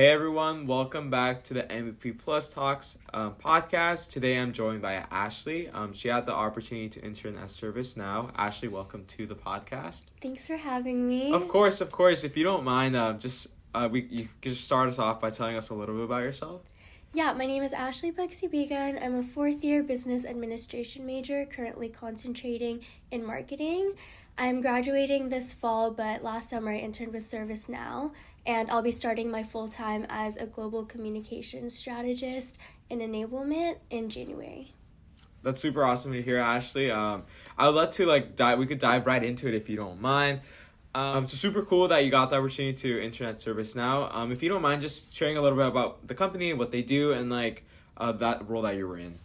Hey everyone, welcome back to the MBP Talks Podcast. Today I'm joined by Ashley. She had the opportunity to intern at ServiceNow. Ashley, welcome to the podcast. Thanks for having me. Of course. If you don't mind, you can start us off by telling us a little bit about yourself. Yeah, my name is Ashley Pagsibigan. I'm a fourth-year business administration major, currently concentrating in marketing. I'm graduating this fall, but last summer I interned with ServiceNow, and I'll be starting my full-time as a global communications strategist in enablement in January. That's super awesome to hear, Ashley. I would love to we could dive right into it if you don't mind. It's super cool that you got the opportunity to intern at ServiceNow. If you don't mind just sharing a little bit about the company, what they do, and that role that you were in.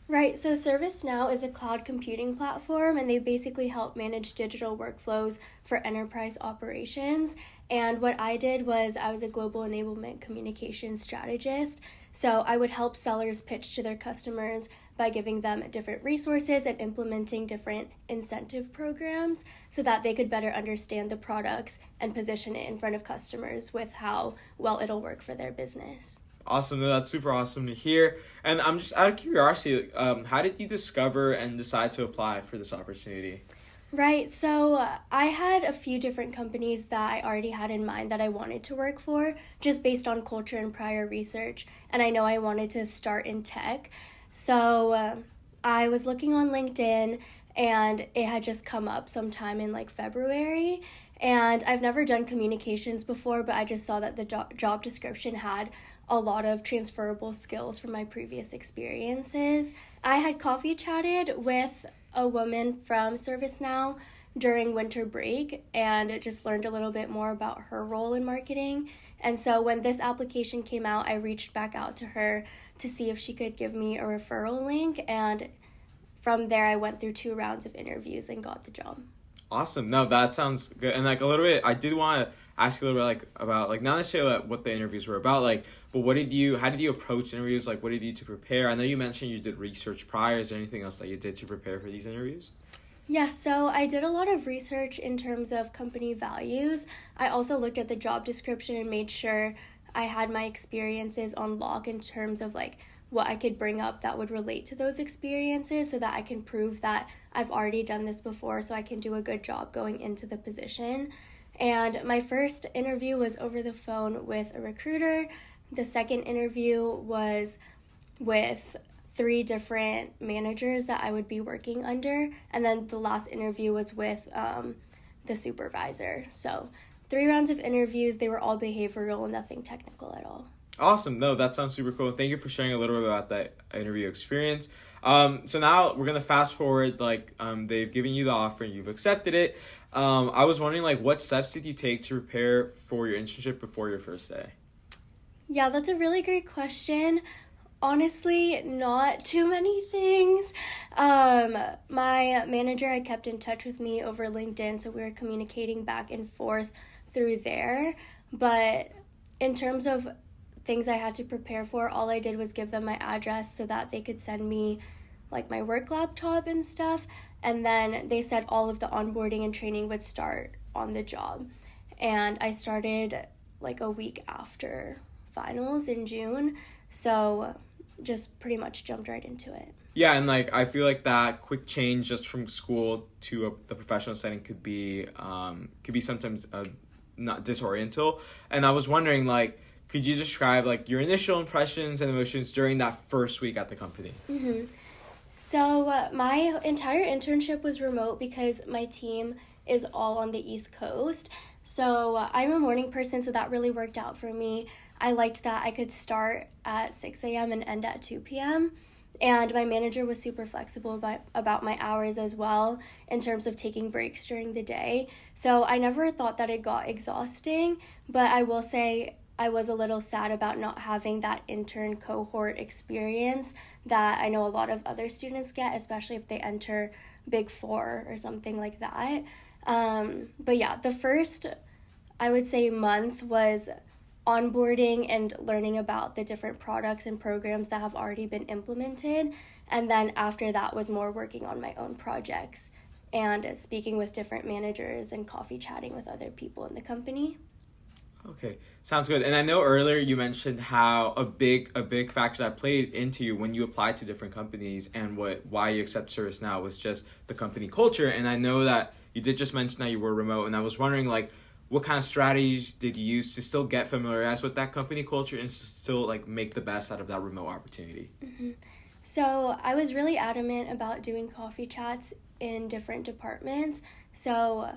Right, so ServiceNow is a cloud computing platform, and they basically help manage digital workflows for enterprise operations. And what I did was I was a global enablement communications strategist. So I would help sellers pitch to their customers by giving them different resources and implementing different incentive programs so that they could better understand the products and position it in front of customers with how well it'll work for their business. Awesome. That's super awesome to hear. And I'm just out of curiosity, how did you discover and decide to apply for this opportunity? Right. So I had a few different companies that I already had in mind that I wanted to work for, just based on culture and prior research. And I know I wanted to start in tech. So I was looking on LinkedIn, and it had just come up sometime in February. And I've never done communications before, but I just saw that the job description had a lot of transferable skills from my previous experiences. I had coffee chatted with a woman from ServiceNow during winter break and just learned a little bit more about her role in marketing. And so when this application came out, I reached back out to her to see if she could give me a referral link. And from there, I went through 2 rounds of interviews and got the job. Awesome. No, that sounds good. And a little bit, I did want to ask you a little bit about not necessarily what the interviews were about, but how did you approach interviews? What did you do to prepare? I know you mentioned you did research prior. Is there anything else that you did to prepare for these interviews? Yeah, so I did a lot of research in terms of company values. I also looked at the job description and made sure I had my experiences on lock in terms of what I could bring up that would relate to those experiences so that I can prove that I've already done this before so I can do a good job going into the position. And my first interview was over the phone with a recruiter. The second interview was with 3 different managers that I would be working under. And then the last interview was with the supervisor. So 3 rounds of interviews. They were all behavioral, nothing technical at all. Awesome. No, that sounds super cool. Thank you for sharing a little bit about that interview experience. So now we're going to fast forward, they've given you the offer and you've accepted it. I was wondering, what steps did you take to prepare for your internship before your first day? Yeah, that's a really great question. Honestly, not too many things. My manager had kept in touch with me over LinkedIn, so we were communicating back and forth through there. But in terms of things I had to prepare for, all I did was give them my address so that they could send me my work laptop and stuff. And then they said all of the onboarding and training would start on the job. And I started a week after finals in June. So just pretty much jumped right into it. Yeah, and I feel that quick change just from school to the professional setting could be sometimes not disoriental. And I was wondering, could you describe your initial impressions and emotions during that first week at the company? Mm-hmm. So my entire internship was remote because my team is all on the East Coast. So I'm a morning person, so that really worked out for me. I liked that I could start at 6 a.m. and end at 2 p.m. And my manager was super flexible about my hours as well in terms of taking breaks during the day. So I never thought that it got exhausting, but I will say I was a little sad about not having that intern cohort experience that I know a lot of other students get, especially if they enter Big Four or something like that. But yeah, the first, I would say, month was onboarding and learning about the different products and programs that have already been implemented. And then after that was more working on my own projects and speaking with different managers and coffee chatting with other people in the company. Okay, sounds good. And I know earlier you mentioned how a big factor that played into you when you applied to different companies and why you accept ServiceNow was just the company culture. And I know that you did just mention that you were remote, and I was wondering like what kind of strategies did you use to still get familiarized with that company culture and still like make the best out of that remote opportunity? Mm-hmm. So I was really adamant about doing coffee chats in different departments. So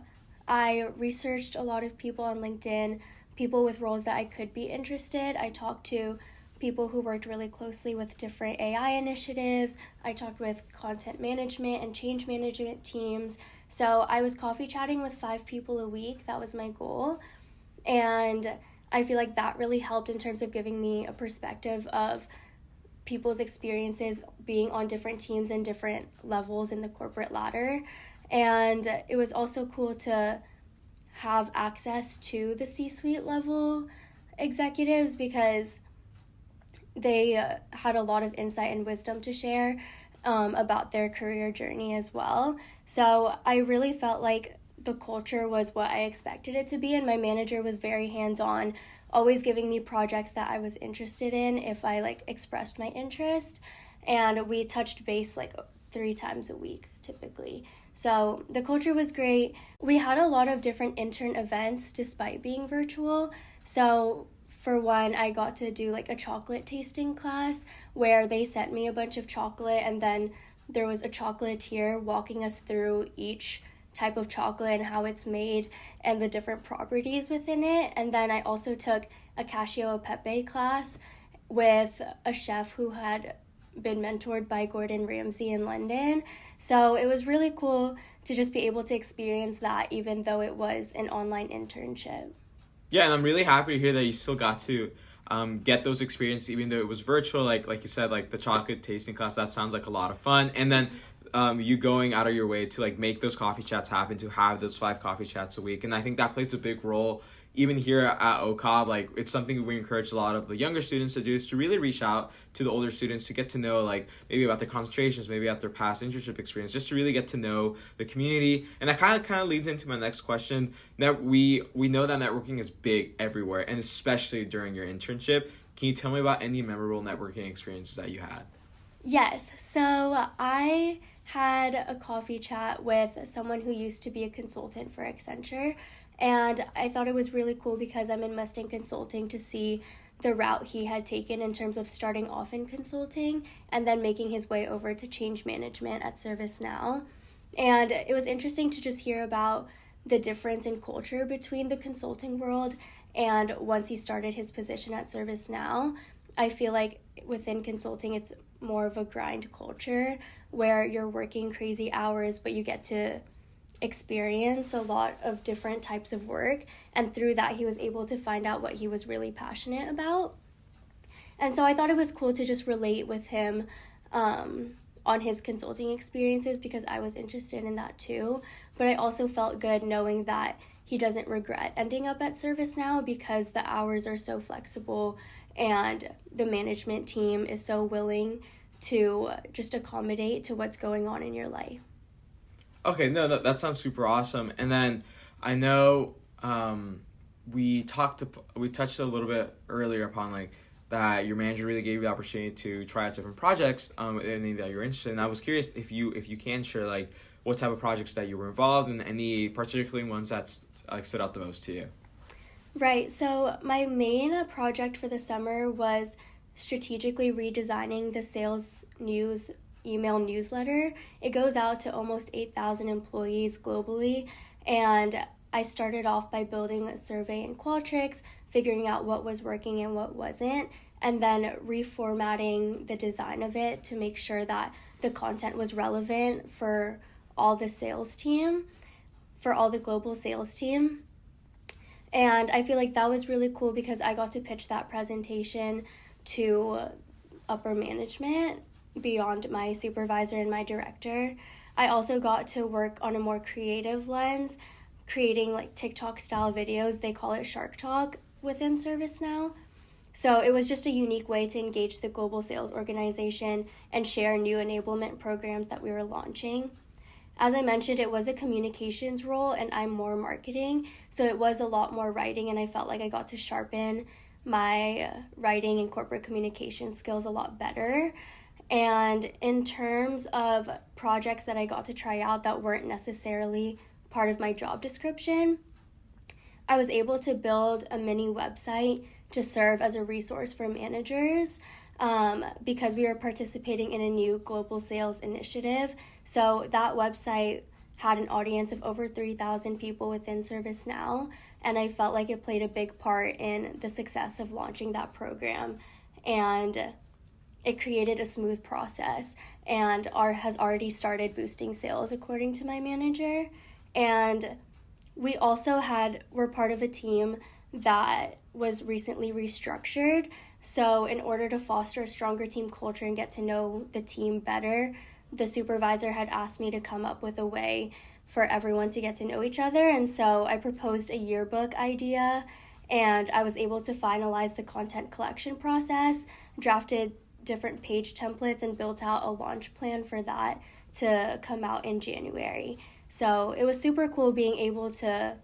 I researched a lot of people on LinkedIn, people with roles that I could be interested. I talked to people who worked really closely with different AI initiatives. I talked with content management and change management teams. So I was coffee chatting with 5 people a week. That was my goal. And I feel like that really helped in terms of giving me a perspective of people's experiences being on different teams and different levels in the corporate ladder. And it was also cool to have access to the C-suite level executives because they had a lot of insight and wisdom to share about their career journey as well. So I really felt like the culture was what I expected it to be, and my manager was very hands-on, always giving me projects that I was interested in if I like expressed my interest, and we touched base like 3 times a week typically. So the culture was great. We had a lot of different intern events despite being virtual. So for one, I got to do like a chocolate tasting class where they sent me a bunch of chocolate, and then there was a chocolatier walking us through each type of chocolate and how it's made and the different properties within it. And then I also took a Cascio e Pepe class with a chef who had been mentored by Gordon Ramsay in London. So it was really cool to just be able to experience that even though it was an online internship. Yeah, and I'm really happy to hear that you still got to get those experiences even though it was virtual. Like you said, like the chocolate tasting class, that sounds like a lot of fun. And then you going out of your way to like make those coffee chats happen, to have those 5 coffee chats a week. And I think that plays a big role even here at OCOB. Like it's something we encourage a lot of the younger students to do, is to really reach out to the older students to get to know like maybe about their concentrations, maybe about their past internship experience, just to really get to know the community. And that kind of leads into my next question, that we know that networking is big everywhere, and especially during your internship. Can you tell me about any memorable networking experiences that you had? Yes, so I had a coffee chat with someone who used to be a consultant for Accenture, and I thought it was really cool because I'm in Mustang Consulting to see the route he had taken in terms of starting off in consulting and then making his way over to change management at ServiceNow. And it was interesting to just hear about the difference in culture between the consulting world and once he started his position at ServiceNow. I feel like within consulting, it's more of a grind culture where you're working crazy hours, but you get to experience a lot of different types of work. And through that, he was able to find out what he was really passionate about. And so I thought it was cool to just relate with him on his consulting experiences because I was interested in that too. But I also felt good knowing that he doesn't regret ending up at ServiceNow because the hours are so flexible and the management team is so willing to just accommodate to what's going on in your life. Okay, no, that sounds super awesome. And then I know we touched a little bit earlier upon like that your manager really gave you the opportunity to try out different projects any that you're interested in. I was curious if you can share like what type of projects that you were involved in, any particularly ones that stood out the most to you. Right, so my main project for the summer was strategically redesigning the sales news email newsletter. It goes out to almost 8,000 employees globally, and I started off by building a survey in Qualtrics, figuring out what was working and what wasn't, and then reformatting the design of it to make sure that the content was relevant for all the sales team, for all the global sales team. And I feel like that was really cool because I got to pitch that presentation to upper management beyond my supervisor and my director. I also got to work on a more creative lens, creating like TikTok style videos. They call it Shark Talk within ServiceNow. So it was just a unique way to engage the global sales organization and share new enablement programs that we were launching. as I mentioned, it was a communications role and I'm more marketing. So it was a lot more writing, and I felt like I got to sharpen my writing and corporate communication skills a lot better. And in terms of projects that I got to try out that weren't necessarily part of my job description, I was able to build a mini website to serve as a resource for managers because we were participating in a new global sales initiative. So that website had an audience of over 3,000 people within ServiceNow, and I felt like it played a big part in the success of launching that program. And it created a smooth process and has already started boosting sales according to my manager. And we also were part of a team that was recently restructured. So in order to foster a stronger team culture and get to know the team better, the supervisor had asked me to come up with a way for everyone to get to know each other. And so I proposed a yearbook idea, and I was able to finalize the content collection process, drafted different page templates, and built out a launch plan for that to come out in January. So it was super cool being able to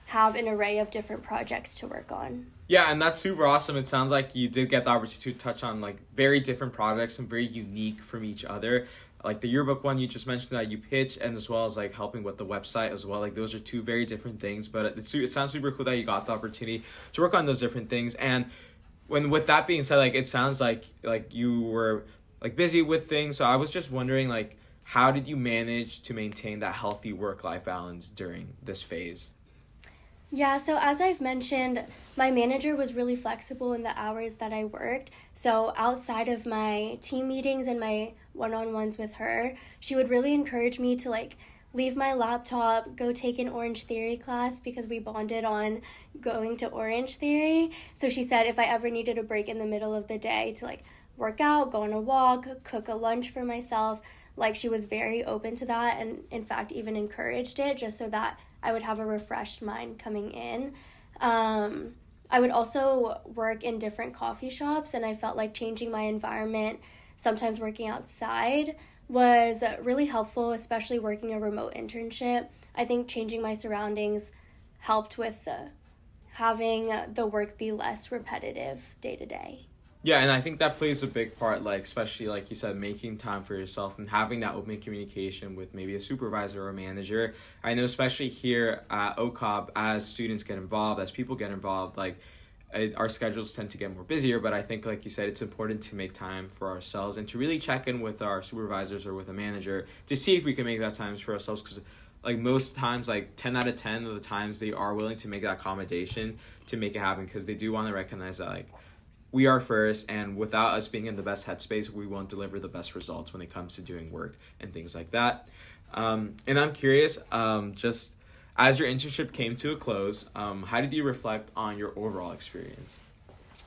have an array of different projects to work on. Yeah, and that's super awesome. It sounds like you did get the opportunity to touch on like very different projects and very unique from each other. Like the yearbook one you just mentioned that you pitched, and as well as like helping with the website as well. Like those are two very different things, but it sounds super cool that you got the opportunity to work on those different things. And with that being said, like it sounds like you were like busy with things. So I was just wondering, like, how did you manage to maintain that healthy work-life balance during this phase? Yeah, so as I've mentioned, my manager was really flexible in the hours that I worked. So outside of my team meetings and my one-on-ones with her, she would really encourage me to like leave my laptop, go take an Orange Theory class because we bonded on going to Orange Theory. So she said if I ever needed a break in the middle of the day to like work out, go on a walk, cook a lunch for myself, like she was very open to that, and in fact even encouraged it just so that I would have a refreshed mind coming in. I would also work in different coffee shops, and I felt like changing my environment, sometimes working outside, was really helpful, especially working a remote internship. I think changing my surroundings helped with having the work be less repetitive day to day. Yeah, and I think that plays a big part, like especially like you said, making time for yourself and having that open communication with maybe a supervisor or a manager. I know especially here at OCOB, as students get involved, as people get involved, like our schedules tend to get more busier, but I think like you said, it's important to make time for ourselves and to really check in with our supervisors or with a manager to see if we can make that time for ourselves, because like most times, like 10 out of 10 of the times they are willing to make that accommodation to make it happen, because they do want to recognize that like we are first, and without us being in the best headspace, we won't deliver the best results when it comes to doing work and things like that. And I'm curious, just as your internship came to a close, how did you reflect on your overall experience?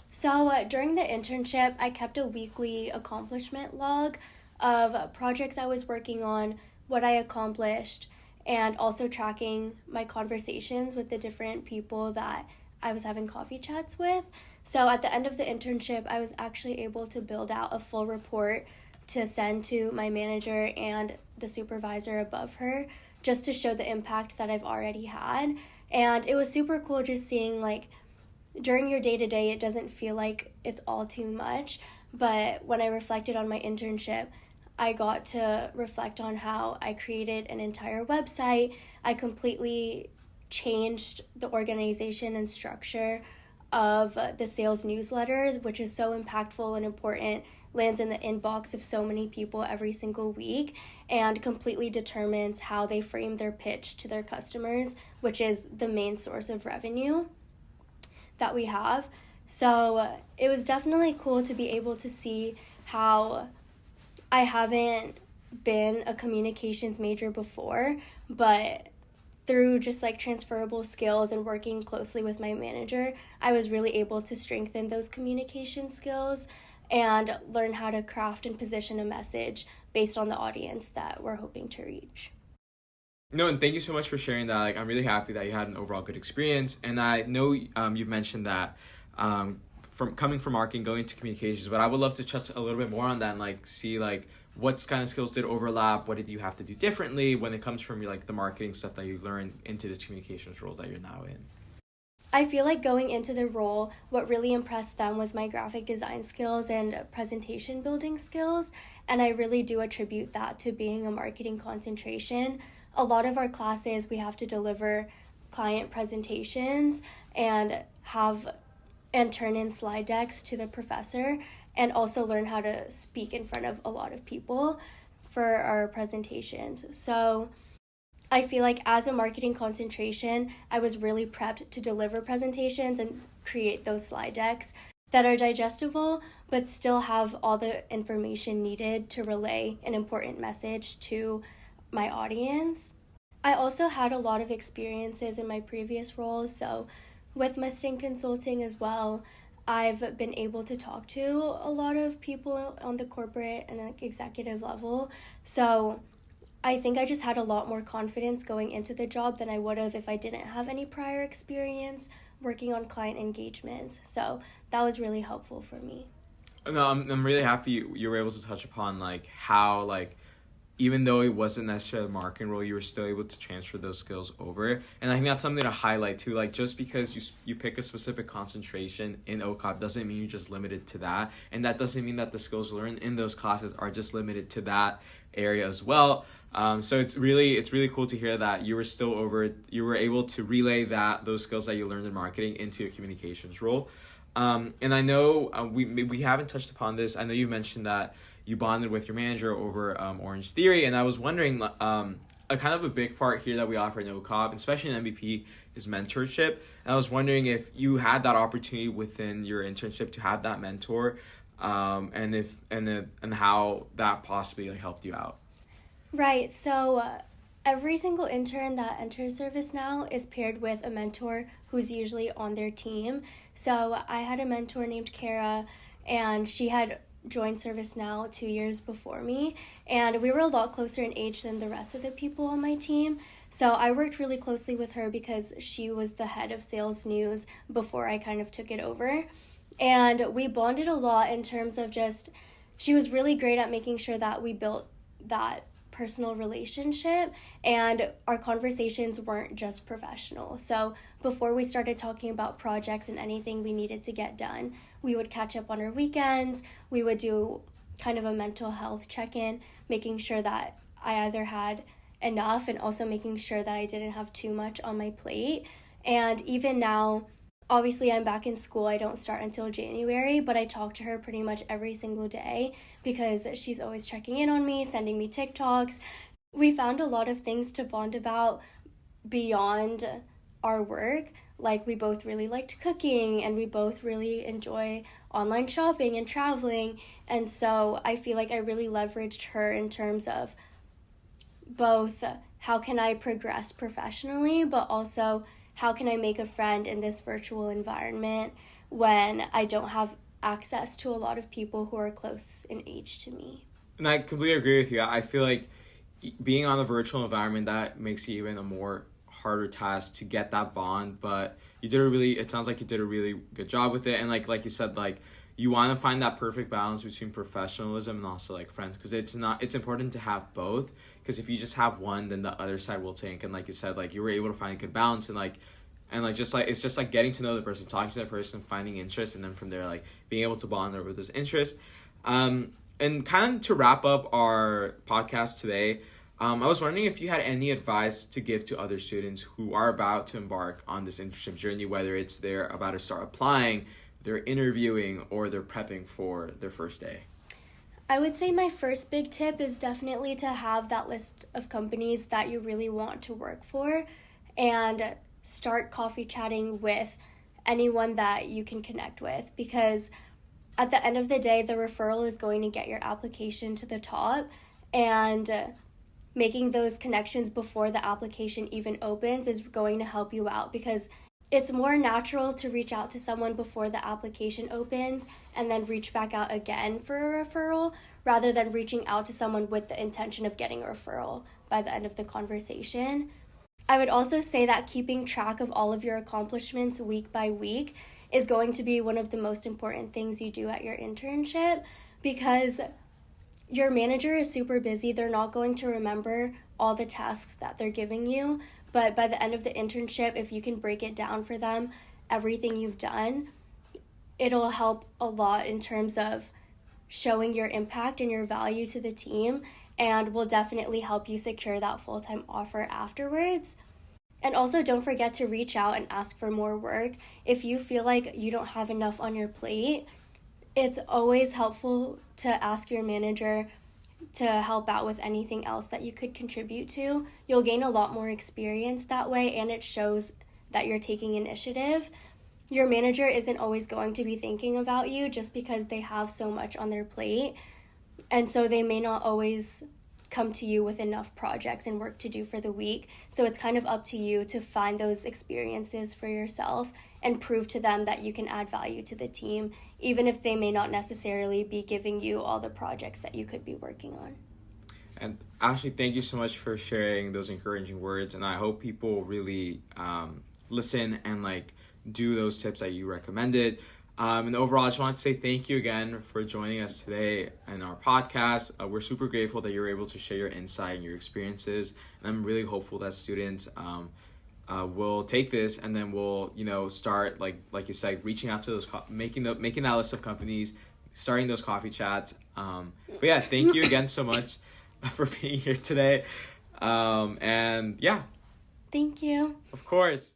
So during the internship, I kept a weekly accomplishment log of projects I was working on, what I accomplished, and also tracking my conversations with the different people that I was having coffee chats with. So at the end of the internship, I was actually able to build out a full report to send to my manager and the supervisor above her, just to show the impact that I've already had. And it was super cool just seeing like during your day-to-day, it doesn't feel like it's all too much. But when I reflected on my internship, I got to reflect on how I created an entire website. I completely changed the organization and structure of the sales newsletter, which is so impactful and important, lands in the inbox of so many people every single week, and completely determines how they frame their pitch to their customers, which is the main source of revenue that we have. So it was definitely cool to be able to see how I haven't been a communications major before, but through just like transferable skills and working closely with my manager, I was really able to strengthen those communication skills and learn how to craft and position a message based on the audience that we're hoping to reach. No, and thank you so much for sharing that. Like, I'm really happy that you had an overall good experience. And I know you've mentioned that from coming from marketing, going to communications, but I would love to touch a little bit more on that and like see like what kind of skills did overlap? What did you have to do differently when it comes from like the marketing stuff that you learned into this communications roles that you're now in? I feel like going into the role, what really impressed them was my graphic design skills and presentation building skills, and I really do attribute that to being a marketing concentration. A lot of our classes, we have to deliver client presentations and turn in slide decks to the professor, and also learn how to speak in front of a lot of people for our presentations. So I feel like as a marketing concentration, I was really prepped to deliver presentations and create those slide decks that are digestible, but still have all the information needed to relay an important message to my audience. I also had a lot of experiences in my previous roles, so with Mustang Consulting as well, I've been able to talk to a lot of people on the corporate and executive level, so I think I just had a lot more confidence going into the job than I would have if I didn't have any prior experience working on client engagements. So that was really helpful for me. No, I'm really happy you were able to touch upon like how like even though it wasn't necessarily a marketing role, you were still able to transfer those skills over. And I think that's something to highlight too. Like just because you pick a specific concentration in OCOP doesn't mean you're just limited to that. And that doesn't mean that the skills learned in those classes are just limited to that area as well. So it's really cool to hear that you were able to relay those skills that you learned in marketing into a communications role. And I know we haven't touched upon this. I know you mentioned that you bonded with your manager over Orange Theory, and I was wondering, a kind of a big part here that we offer in OCOP, especially in MBP, is mentorship. And I was wondering if you had that opportunity within your internship to have that mentor, and how that possibly like helped you out. Right. So every single intern that enters ServiceNow is paired with a mentor who's usually on their team. So I had a mentor named Kara, and she had joined ServiceNow 2 years before me, and we were a lot closer in age than the rest of the people on my team. So I worked really closely with her because she was the head of sales news before I kind of took it over. And we bonded a lot in terms of she was really great at making sure that we built that personal relationship, and our conversations weren't just professional. So before we started talking about projects and anything we needed to get done, we would catch up on our weekends. We would do kind of a mental health check-in, making sure that I either had enough and also making sure that I didn't have too much on my plate. And even now, obviously I'm back in school. I don't start until January, but I talk to her pretty much every single day because she's always checking in on me, sending me TikToks. We found a lot of things to bond about beyond our work. Like we both really liked cooking, and we both really enjoy online shopping and traveling. And so I feel like I really leveraged her in terms of both how can I progress professionally, but also how can I make a friend in this virtual environment when I don't have access to a lot of people who are close in age to me. And I completely agree with you. I feel like being on a virtual environment, that makes it even a more harder task to get that bond, but it sounds like you did a really good job with it. And like you said, like you want to find that perfect balance between professionalism and also like friends, because it's important to have both, because if you just have one, then the other side will tank. And like you said, like you were able to find a good balance, and it's just like getting to know the person, talking to that person, finding interest, and then from there like being able to bond over those interests. And kind of to wrap up our podcast today, I was wondering if you had any advice to give to other students who are about to embark on this internship journey, whether it's they're about to start applying, they're interviewing, or they're prepping for their first day. I would say my first big tip is definitely to have that list of companies that you really want to work for, and start coffee chatting with anyone that you can connect with, because at the end of the day, the referral is going to get your application to the top, and making those connections before the application even opens is going to help you out, because it's more natural to reach out to someone before the application opens and then reach back out again for a referral, rather than reaching out to someone with the intention of getting a referral by the end of the conversation. I would also say that keeping track of all of your accomplishments week by week is going to be one of the most important things you do at your internship, because your manager is super busy. They're not going to remember all the tasks that they're giving you. But by the end of the internship, if you can break it down for them, everything you've done, it'll help a lot in terms of showing your impact and your value to the team, and will definitely help you secure that full-time offer afterwards. And also, don't forget to reach out and ask for more work. If you feel like you don't have enough on your plate, it's always helpful to ask your manager to help out with anything else that you could contribute to. You'll gain a lot more experience that way, and it shows that you're taking initiative. Your manager isn't always going to be thinking about you just because they have so much on their plate, and so they may not always come to you with enough projects and work to do for the week. So it's kind of up to you to find those experiences for yourself and prove to them that you can add value to the team, even if they may not necessarily be giving you all the projects that you could be working on. And Ashley, thank you so much for sharing those encouraging words, and I hope people really listen and like do those tips that you recommended. And overall, I just want to say thank you again for joining us today in our podcast. We're super grateful that you're able to share your insight and your experiences. And I'm really hopeful that students will take this, and then will, start like you said, reaching out to those, making that list of companies, starting those coffee chats. But yeah, thank you again so much for being here today. And yeah. Thank you. Of course.